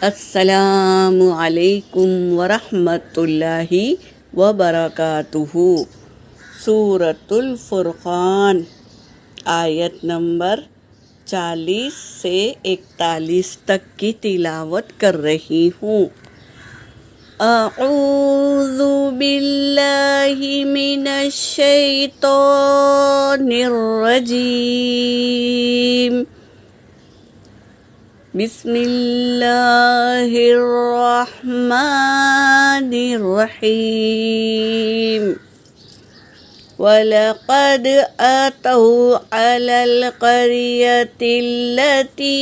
السلام علیکم ورحمۃ اللہ وبرکاتہ۔ سورۃ الفرقان، آیت نمبر 40 سے 41 تک کی تلاوت کر رہی ہوں۔ اعوذ باللہ من الشیطان الرجیم، بسم اللہ الرحمن الرحیم۔ وَلَقَدْ أَتَوْا عَلَى الْقَرْيَةِ الَّتِي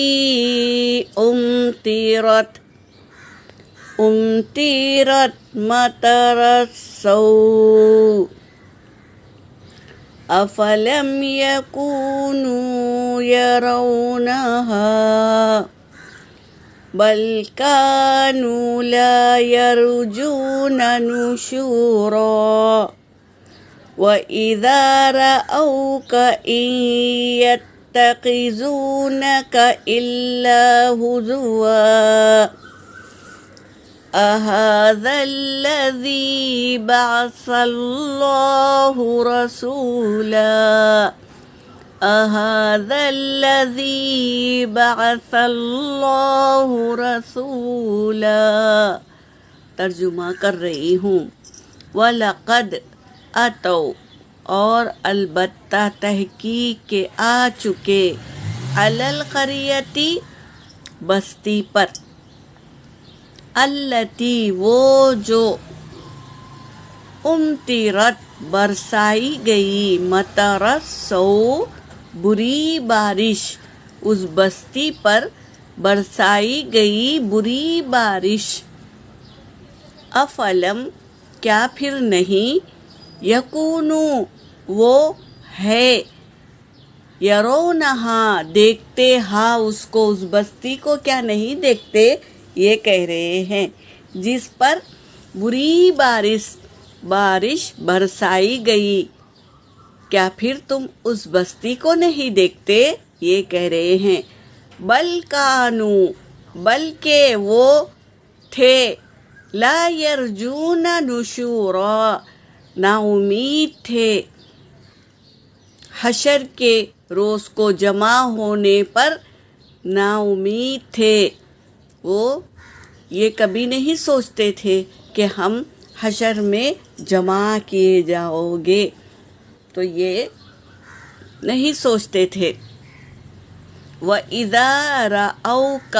أُمْطِرَتْ مَطَرَ السَّوْءِ أَفَلَمْ يَكُونُوا يَرَوْنَهَا بل كانوا لا يرجون نشورا وإذا رأوك إن يتخذونك إلا هزوا أهذا الذي بعث الله رسولا أهذا الذي بعث اللہ رسولا۔ ترجمہ کر رہی ہوں۔ وَلَقَدْ أَتَوْا، اور البتہ تحقیق کے آ چکے، عَلَى الْقَرْيَةِ بستی پر، الَّتِي وہ جو، اُمْطِرَتْ برسائی گئی، مطر السوء بری بارش، اس بستی پر برسائی گئی بری بارش۔ افلم، کیا پھر نہیں، یکونو وہ ہے، یرونہا دیکھتے، ہاں اس کو، اس بستی کو کیا نہیں دیکھتے، یہ کہہ رہے ہیں جس پر بری بارش برسائی گئی، کیا پھر تم اس بستی کو نہیں دیکھتے، یہ کہہ رہے ہیں۔ بل کانو، بلکہ وہ تھے، لا یرجون نشورا نا امید تھے، حشر کے روز کو جمع ہونے پر نا امید تھے۔ وہ یہ کبھی نہیں سوچتے تھے کہ ہم حشر میں جمع کیے جاؤ گے، تو یہ نہیں سوچتے تھے۔ وَإِذَا رَأَوْكَ،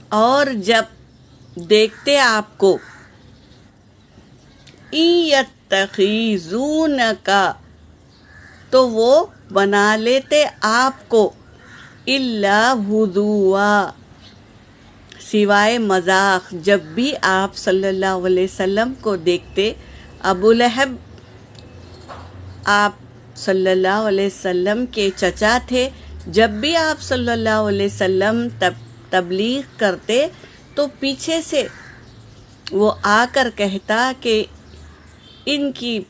اور جب دیکھتے آپ کو، إِن يَتَّخِذُونَكَ تو وہ بنا لیتے آپ کو، إِلَّا هُزُوًا سوائے مذاق۔ جب بھی آپ صلی اللہ علیہ وسلم کو دیکھتے، ابو لہب آپ صلی اللہ علیہ وسلم کے چچا تھے، جب بھی آپ صلی اللہ علیہ وسلم تبلیغ کرتے تو پیچھے سے وہ آ کر کہتا کہ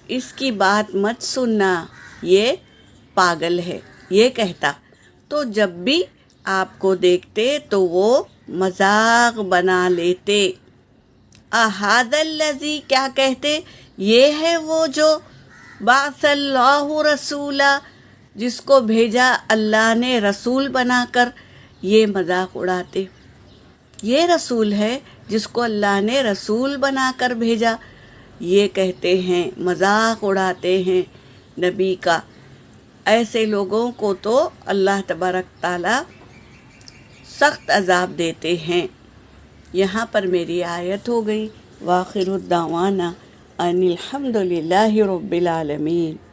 اس کی بات مت سننا، یہ پاگل ہے، یہ کہتا۔ تو جب بھی آپ کو دیکھتے تو وہ مذاق بنا لیتے۔ اَهَذَا الَّذِي، کیا کہتے، یہ ہے وہ جو، بعث اللہ رسولا جس کو بھیجا اللہ نے رسول بنا کر، یہ مذاق اڑاتے۔ یہ رسول ہے جس کو اللہ نے رسول بنا کر بھیجا، یہ کہتے ہیں، مذاق اڑاتے ہیں نبی کا۔ ایسے لوگوں کو تو اللہ تبارک تعالیٰ سخت عذاب دیتے ہیں۔ یہاں پر میری آیت ہو گئی۔ وآخر الدعوانا ان الحمد للہ رب العالمین۔